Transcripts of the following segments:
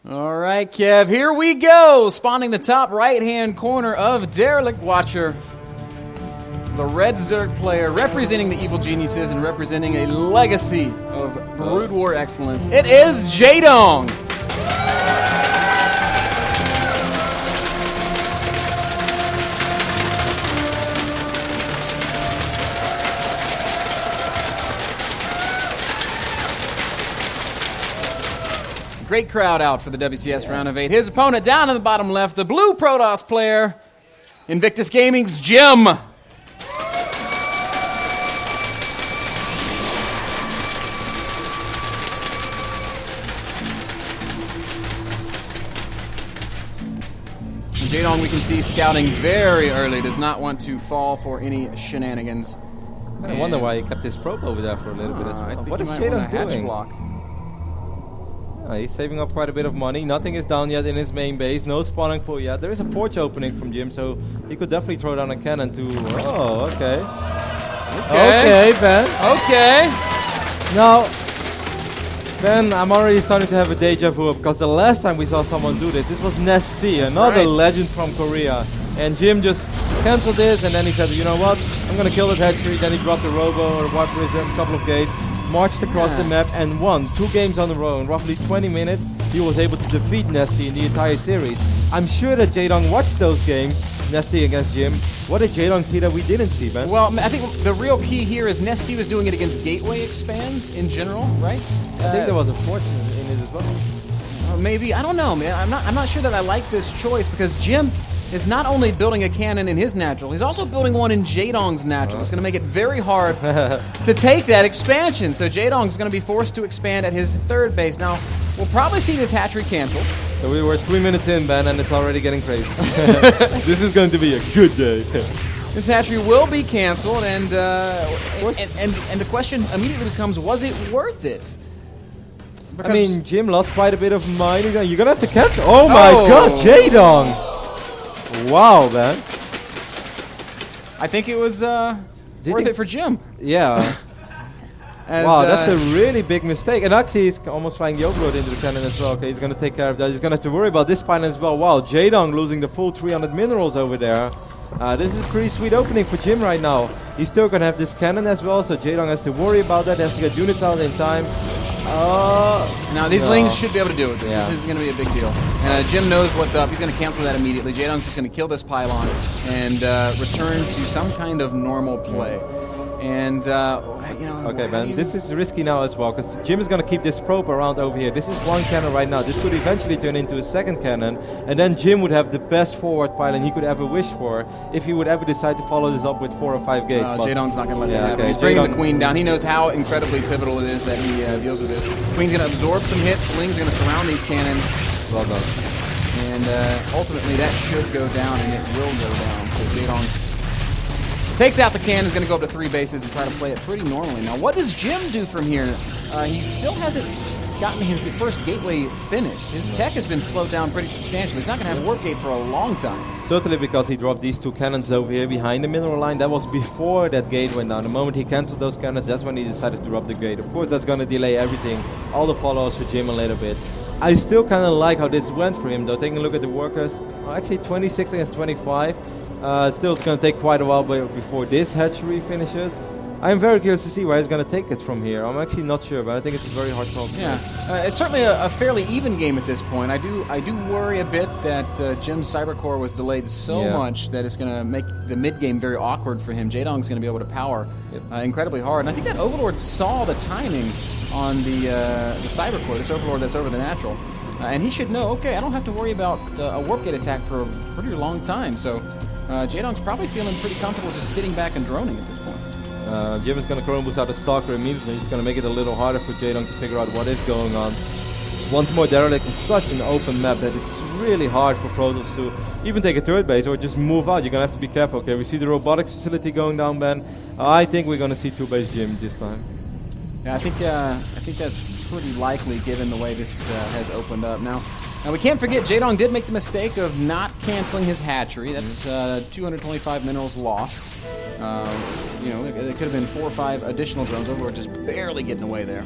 All right, Kev, here we go. Spawning the top right-hand corner of Derelict Watcher. The Red Zerg player representing the Evil Geniuses and representing a legacy of Brood War excellence. It is Jaedong. Great crowd out for the WCS round of 8. His opponent down in the bottom left, the blue Protoss player, Invictus Gaming's Jim. Jaedong, we can see scouting very early, does not want to fall for any shenanigans. I wonder why he kept his probe over there for a little bit as well. What is Jaedong doing? Block. He's saving up quite a bit of money. Nothing is down yet in his main base. No spawning pool yet. There is a forge opening from Jim, so he could definitely throw down a cannon to... Oh, okay. Okay, Ben. Okay. Now, Ben, I'm already starting to have a deja vu because the last time we saw someone do this was Nesty, another legend from Korea. And Jim just canceled this, and then he said, you know what, I'm going to kill that hatchery. Then he dropped the Robo or Warp Prism, a couple of gates, marched across the map and won 2 games on the row. In roughly 20 minutes, he was able to defeat Nesty in the entire series. I'm sure that Jaedong watched those games, Nesty against Jim. What did Jaedong see that we didn't see, Ben? Well, I think the real key here is Nesty was doing it against gateway expands in general, right? I think there was a force in it as well. Maybe, I don't know, man. I'm not sure that I like this choice because Jim is not only building a cannon in his natural, he's also building one in Jaedong's natural. It's going to make it very hard to take that expansion. So Jaedong's going to be forced to expand at his third base. Now, we'll probably see this hatchery canceled. So we were 3 minutes in, Ben, and it's already getting crazy. This is going to be a good day. This hatchery will be canceled, and the question immediately becomes, was it worth it? Because I mean, Jim lost quite a bit of money. You're going to have to cancel. Oh my God, Jaedong! Wow, man. I think it was worth it for Jim. Yeah. Wow, that's a really big mistake. And actually, he's almost flying the Overload into the cannon as well. Okay, he's going to take care of that. He's going to have to worry about this pylon as well. Wow, Jaedong losing the full 300 minerals over there. This is a pretty sweet opening for Jim right now. He's still going to have this cannon as well, so Jaedong has to worry about that. He has to get units out in time. Now these Lings should be able to deal with this. Yeah. This is going to be a big deal. And Jim knows what's up. He's going to cancel that immediately. Jaedong's just going to kill this pylon and return to some kind of normal play. And, Okay, Ben, this is risky now as well, because Jim is going to keep this probe around over here. This is one cannon right now. This could eventually turn into a second cannon, and then Jim would have the best forward pylon he could ever wish for if he would ever decide to follow this up with 4 or 5 gates. Jaedong's not going to let that happen. He's bringing the Queen down. He knows how incredibly pivotal it is that he deals with this. Queen's going to absorb some hits. Ling's going to surround these cannons. Well done. And ultimately that should go down, and it will go down. So Jaedong takes out the cannon, is going to go up to 3 bases and try to play it pretty normally. Now, what does Jim do from here? He still hasn't gotten his first gateway finished. His tech has been slowed down pretty substantially. He's not going to have a warp gate for a long time. Certainly because he dropped these 2 cannons over here behind the mineral line. That was before that gate went down. The moment he cancelled those cannons, that's when he decided to drop the gate. Of course, that's going to delay everything, all the follows for Jim a little bit. I still kind of like how this went for him, though. Taking a look at the workers, actually 26 against 25. Still, it's going to take quite a while before this hatchery finishes. I'm very curious to see where he's going to take it from here. I'm actually not sure, but I think it's a very hard call. Yeah, it's certainly a fairly even game at this point. I do worry a bit that Jim's Cybercore was delayed so much that it's going to make the mid game very awkward for him. Jaedong's going to be able to power incredibly hard, and I think that Overlord saw the timing on the Cybercore, this Overlord that's over the natural, and he should know. Okay, I don't have to worry about a warp gate attack for a pretty long time. So. Jaedong's probably feeling pretty comfortable just sitting back and droning at this point. Jim is going to Chrome Boost out the Stalker immediately. He's going to make it a little harder for Jaedong to figure out what is going on. Once more, Derelict is such an open map that it's really hard for Protoss to even take a third base or just move out. You're going to have to be careful. Okay, we see the robotics facility going down, Ben. I think we're going to see 2-base Jim this time. Yeah, I think that's pretty likely given the way this has opened up. Now, we can't forget, Jaedong did make the mistake of not canceling his hatchery. That's 225 minerals lost. It could have been 4 or 5 additional drones. Overlord just barely getting away there.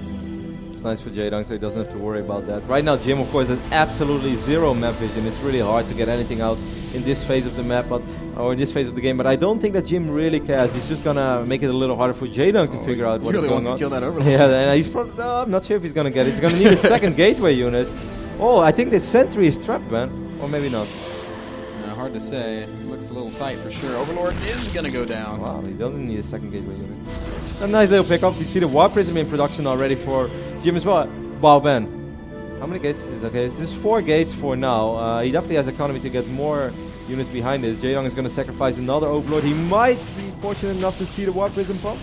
It's nice for Jaedong, so he doesn't have to worry about that. Right now, Jim, of course, has absolutely zero map vision. It's really hard to get anything out in this phase of the map, or in this phase of the game. But I don't think that Jim really cares. He's just gonna make it a little harder for Jaedong to figure out what's really going on. wants to kill that overlord. Yeah, and he's probably. I'm not sure if he's gonna get it. He's gonna need a second gateway unit. Oh, I think the sentry is trapped, man, or maybe not. Hard to say. Looks a little tight for sure. Overlord is gonna go down. Wow, he doesn't need a second gateway unit. A nice little pickup. You see the Warp Prism in production already for Jim as well. Wow, Ben. How many gates is this? Okay, this is 4 gates for now. He definitely has economy to get more units behind it. Jaedong is going to sacrifice another Overlord. He might be fortunate enough to see the Warp Prism pop.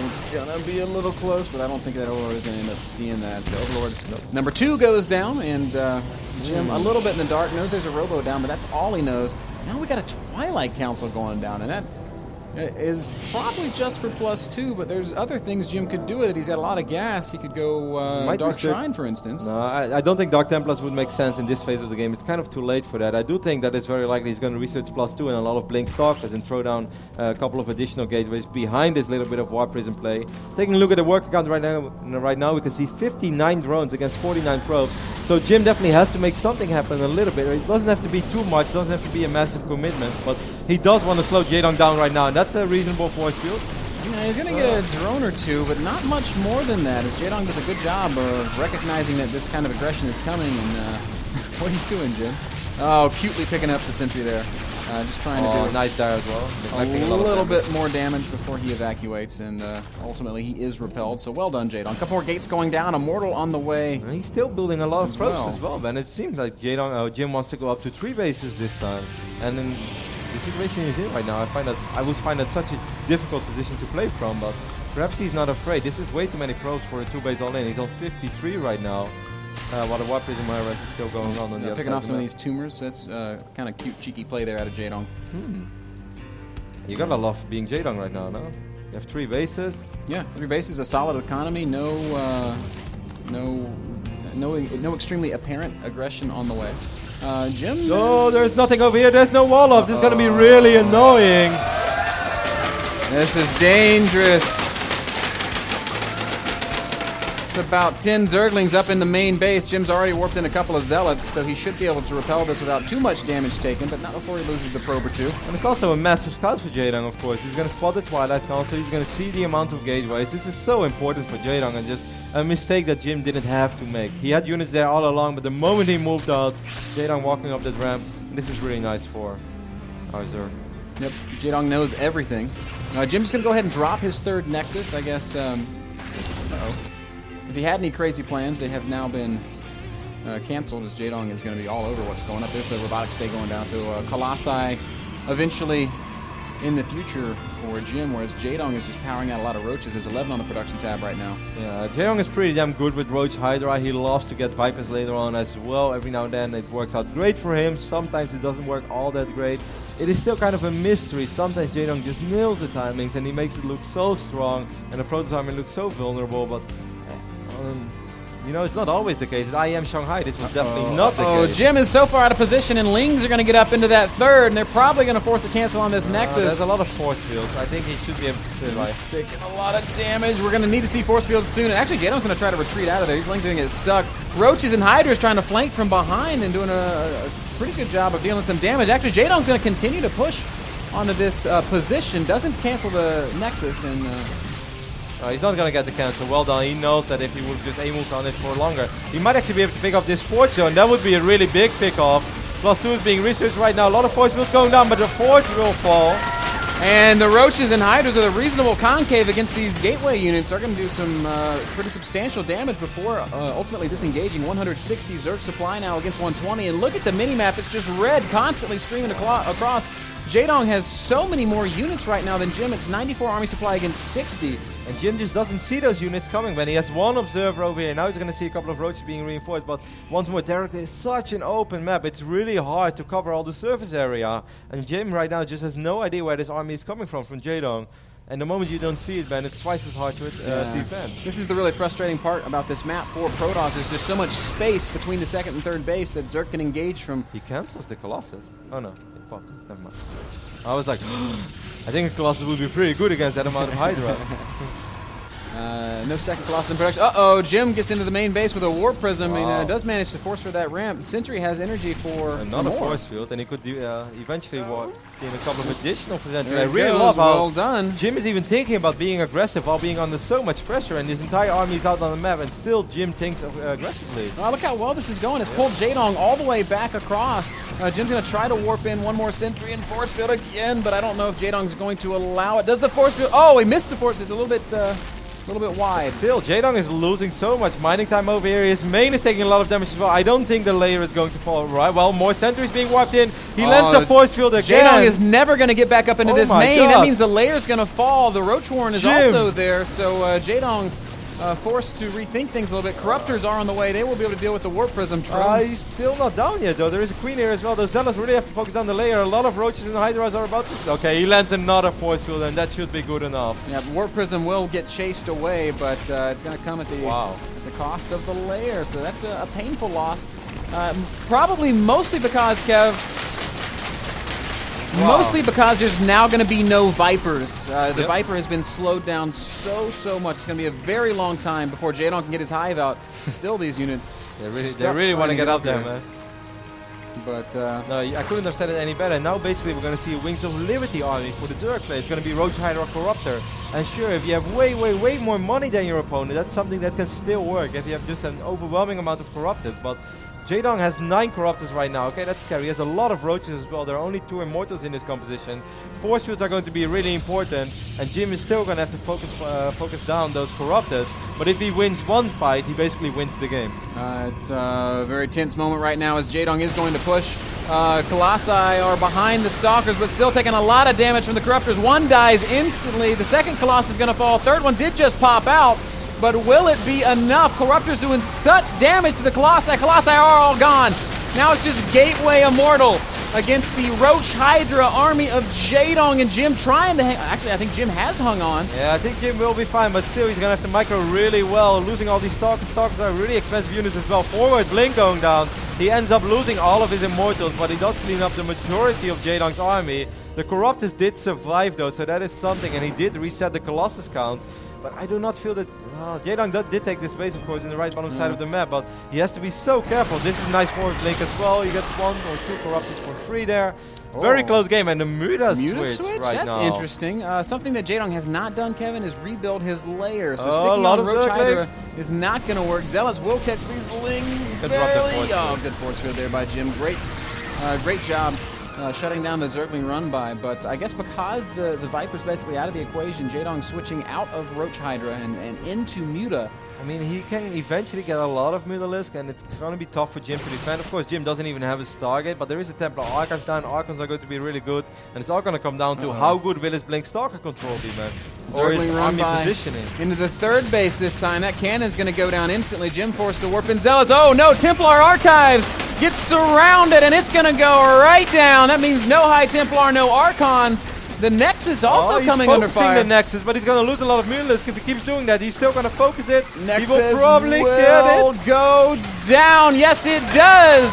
It's gonna be a little close, but I don't think that Overlord is gonna end up seeing that. So Overlord number 2 goes down, and Jim a little bit in the dark, knows there's a Robo down, but that's all he knows. Now we got a Twilight Council going down, and that is probably just for +2, but there's other things Jim could do with it. He's got a lot of gas. He could go Dark Shrine, for instance. No, I don't think Dark Templars would make sense in this phase of the game. It's kind of too late for that. I do think that it's very likely he's going to research +2 and a lot of Blink Stalkers and throw down a couple of additional gateways behind this little bit of Warp Prism play. Taking a look at the work account right now, we can see 59 drones against 49 probes. So Jim definitely has to make something happen a little bit. It doesn't have to be too much, doesn't have to be a massive commitment, but he does want to slow Jaedong down right now, and that's a reasonable force field. Yeah, he's going to get a drone or 2, but not much more than that, as Jaedong does a good job of recognizing that this kind of aggression is coming, and what are you doing, Jim? Oh, cutely picking up the sentry there. Just trying to do nice there as well. a little bit more damage before he evacuates, and ultimately he is repelled. So well done, Jaedong. A couple more gates going down. Immortal on the way. And he's still building a lot of probes as well, man. It seems like Jim wants to go up to 3 bases this time. And then the situation he's in right now, I would find that such a difficult position to play from, but perhaps he's not afraid. This is way too many probes for a 2-base all-in. He's on 53 right now. While the Warp Prism is still going on the other picking side off some of these tumors, so that's kind of cute, cheeky play there out of Jaedong. You gotta love being Jaedong right now, no? You have 3 bases. Yeah, 3 bases, a solid economy, no extremely apparent aggression on the way. Jim? No, there's nothing over here. There's no wall up. This is gonna be really annoying. This is dangerous. About 10 Zerglings up in the main base. Jim's already warped in a couple of Zealots, so he should be able to repel this without too much damage taken, but not before he loses a probe or 2. And it's also a massive scout for Jaedong, of course. He's going to spot the Twilight Council, he's going to see the amount of gateways. This is so important for Jaedong, and just a mistake that Jim didn't have to make. He had units there all along, but the moment he moved out, Jaedong walking up that ramp, and this is really nice for Arzer. Yep, Jaedong knows everything. Jim's going to go ahead and drop his 3rd Nexus, I guess. If he had any crazy plans, they have now been canceled, as Jaedong is going to be all over what's going up. There's the Robotics Bay going down. So Colossi eventually in the future for Jim, whereas Jaedong is just powering out a lot of Roaches. There's 11 on the production tab right now. Yeah, Jaedong is pretty damn good with Roach-Hydra. He loves to get Vipers later on as well. Every now and then it works out great for him. Sometimes it doesn't work all that great. It is still kind of a mystery. Sometimes Jaedong just nails the timings and he makes it look so strong, and the Protoss army looks so vulnerable, but you know, it's not always the case. At IEM Shanghai, this was definitely not the case. Jim is so far out of position, and Lings are going to get up into that 3rd, and they're probably going to force a cancel on this Nexus. There's a lot of force fields. I think he should be able to survive. He's taking a lot of damage. We're going to need to see force fields soon. And actually, Jaedong's going to try to retreat out of there. These Lings are going to get stuck. Roaches and Hydras trying to flank from behind and doing a pretty good job of dealing some damage. Actually, Jaedong's going to continue to push onto this position. Doesn't cancel the Nexus, and he's not going to get the cancel. Well done. He knows that if he would just aim on it for longer, he might actually be able to pick up this fort zone. That would be a really big pick-off. +2 is being researched right now. A lot of force fields going down, but the fort will fall. And the Roaches and Hydras are the reasonable concave against these gateway units. They're going to do some pretty substantial damage before ultimately disengaging. 160 Zerg supply now against 120. And look at the mini-map. It's just red constantly streaming across. Jaedong has so many more units right now than Jim. It's 94 army supply against 60. And Jim just doesn't see those units coming, man. He has 1 observer over here. Now he's going to see a couple of Roaches being reinforced. But once more, Derek, is such an open map. It's really hard to cover all the surface area. And Jim right now just has no idea where this army is coming from Jaedong. And the moment you don't see it, man, it's twice as hard to defend. This is the really frustrating part about this map for Protoss. Is there's so much space between the 2nd and 3rd base that Zerg can engage from. He cancels the Colossus. Oh no, it popped. Never mind. I was like, I think the Colossus would be pretty good against that amount of Hydra. No second Colossus in production. Uh-oh, Jim gets into the main base with a Warp Prism and does manage to force for that ramp. Sentry has energy for another more. force field, and he could eventually walk in a couple of additional for that. There I it really goes. love how Well done. Jim is even thinking about being aggressive while being under so much pressure, and his entire army is out on the map, and still Jim thinks aggressively. Look how well this is going. It's pulled Jaedong all the way back across. Jim's going to try to warp in one more Sentry and force field again, but I don't know if Jaedong's going to allow it. Does the force field? Oh, he missed the force. It's a little bit wide. Still, Jaedong is losing so much mining time over here. His main is taking a lot of damage as well. I don't think the layer is going to fall right. Well, more sentries being wiped in. He lands the force field again. Jaedong is never going to get back up into this main. God. That means the layer's going to fall. The Roach Warren is also there, so Jaedong forced to rethink things a little bit. Corruptors are on the way. They will be able to deal with the Warp Prism. He's still not down yet, though. There is a Queen here as well. The Zealots really have to focus on the layer. A lot of Roaches and Hydras are about to... Okay, he lands another force field, and that should be good enough. Yeah, Warp Prism will get chased away, but it's going to come at the cost of the layer. So that's a painful loss. Probably mostly because, Kev... Mostly because there's now going to be no Vipers. The Viper has been slowed down so much. It's going to be a very long time before Jaedong can get his hive out. Still, these units they really want to get up there, man. But no, I couldn't have said it any better. Now basically we're going to see a Wings of Liberty army for the Zerg play. It's going to be Roach-Hydra Corruptor. And sure, if you have way more money than your opponent, that's something that can still work. If you have just an overwhelming amount of Corruptors. But Jaedong has 9 Corruptors right now. Okay, that's scary. He has a lot of Roaches as well. There are only 2 Immortals in this composition. Force fields are going to be really important, and Jim is still going to have to focus down those Corruptors. But if he wins one fight, he basically wins the game. It's a very tense moment right now as Jaedong is going to push. Colossi are behind the Stalkers, but still taking a lot of damage from the Corruptors. One dies instantly. The second Colossus is going to fall. Third one did just pop out. But will it be enough? Corruptors doing such damage to the Colossi. Colossi are all gone. Now it's just Gateway Immortal against the Roach-Hydra army of Jaedong, and Jim trying to hang... Actually, I think Jim has hung on. Yeah, I think Jim will be fine, but still he's going to have to micro really well. Losing all these Stalkers. Stalkers are really expensive units as well. Forward Blink going down. He ends up losing all of his Immortals, but he does clean up the majority of Jaedong's army. The Corruptors did survive though, so that is something, and he did reset the Colossus count. But I do not feel that... Jaedong did take this base, of course, in the right bottom side of the map, but he has to be so careful. This is a nice forward blink as well. He gets 1 or 2 Corruptors for free there. Very close game, and the Muta switch right That's now. interesting. Something that Jaedong has not done, Kevin, is rebuild his layer. So a sticking lot on of Roach-Hydra is not going to work. Zealots will catch these lings barely. Good force field there by Jim. Great job. Shutting down the Zergling run by, but I guess because the Viper's basically out of the equation, Jaedong switching out of Roach-Hydra and into Muta. I mean, he can eventually get a lot of Mutalisk, and it's going to be tough for Jim to defend. Of course, Jim doesn't even have his Stargate, but there is a Templar Archives down. Archons are going to be really good, and it's all going to come down to how good will his Blink Stalker control be, man. Or his army positioning. Into the third base this time. That cannon's going to go down instantly. Jim forced to warp in Zealots. Oh no, Templar Archives gets surrounded, and it's going to go right down. That means no High Templar, no Archons. The Nexus also coming under fire. The Nexus, but he's going to lose a lot of Mutalisk if he keeps doing that. He's still going to focus it. Nexus he will probably get it. Go down. Yes, it does.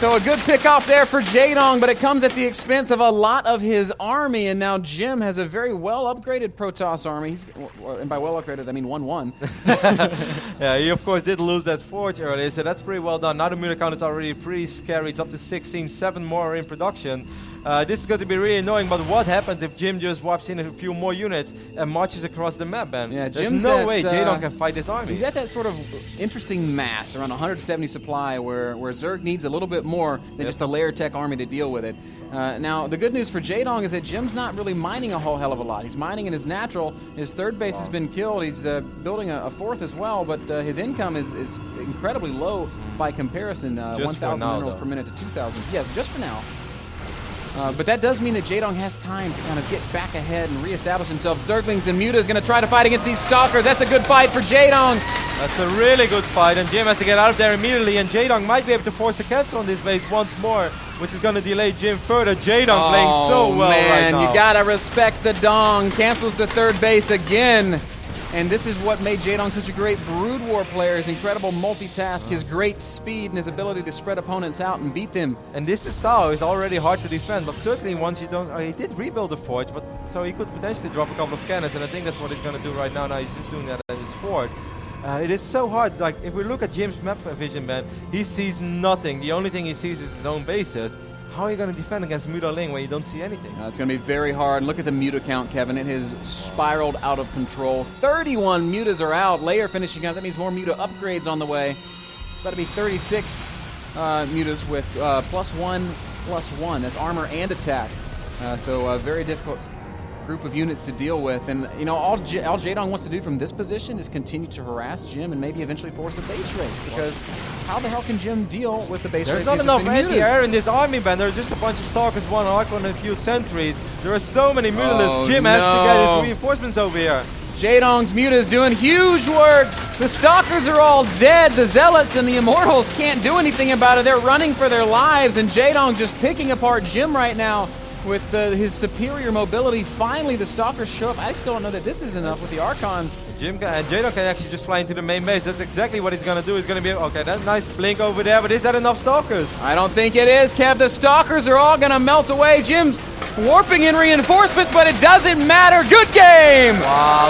So a good pick off there for Jaedong, but it comes at the expense of a lot of his army, and now Jim has a very well-upgraded Protoss army. And by well-upgraded, I mean 1-1. Yeah, he of course did lose that forge earlier, so that's pretty well done. Now the Muta count is already pretty scary. It's up to 16, 7 more are in production. This is going to be really annoying, but what happens if Jim just wipes in a few more units and marches across the map, man? Yeah, there's Jim's no way Jaedong can fight this army. He's at that sort of interesting mass, around 170 supply, where Zerg needs a little bit more than just a layer tech army to deal with it. Now, the good news for Jaedong is that Jim's not really mining a whole hell of a lot. He's mining in his natural. His third base has been killed. He's building a fourth as well, but his income is incredibly low by comparison. 1,000 minerals per minute to 2,000. Yeah, just for now. But that does mean that Jaedong has time to kind of get back ahead and reestablish himself. Zerglings and Muta is going to try to fight against these Stalkers. That's a good fight for Jaedong. That's a really good fight, and Jim has to get out of there immediately, and Jaedong might be able to force a cancel on this base once more, which is going to delay Jim further. Jaedong playing so well right now. You got to respect the Dong. Cancels the third base again. And this is what made Jaedong such a great Brood War player, his incredible multitask, his great speed, and his ability to spread opponents out and beat them. And this style is already hard to defend, but certainly once you don't... he did rebuild the forge, but so he could potentially drop a couple of cannons, and I think that's what he's going to do right now. Now he's just doing that in his fort. It is so hard. Like, if we look at Jim's map vision, man, he sees nothing. The only thing he sees is his own bases. How are you going to defend against Mutalisk when you don't see anything? It's going to be very hard. Look at the Muta count, Kevin. It has spiraled out of control. 31 Mutas are out. Layer finishing up. That means more Muta upgrades on the way. It's about to be 36 Mutas with +1/+1. That's armor and attack. So a very difficult group of units to deal with. And, you know, all Jaedong wants to do from this position is continue to harass Jim and maybe eventually force a base race. Because how the hell can Jim deal with the base race? There's not enough anti-air in this army, man. There's just a bunch of stalkers, one Archon, and a few sentries. There are so many Mutalisks. Jim has to get his reinforcements over here. Jaedong's Muta is doing huge work. The Stalkers are all dead. The Zealots and the Immortals can't do anything about it. They're running for their lives, and Jaedong just picking apart Jim right now with his superior mobility. Finally, the Stalkers show up. I still don't know that this is enough with the Archons. Jaedong can actually just fly into the main base. That's exactly what he's going to do. He's going to be... Okay, that's nice blink over there, but is that enough Stalkers? I don't think it is, Kev. The Stalkers are all going to melt away. Jim's warping in reinforcements, but it doesn't matter. Good game! Wow.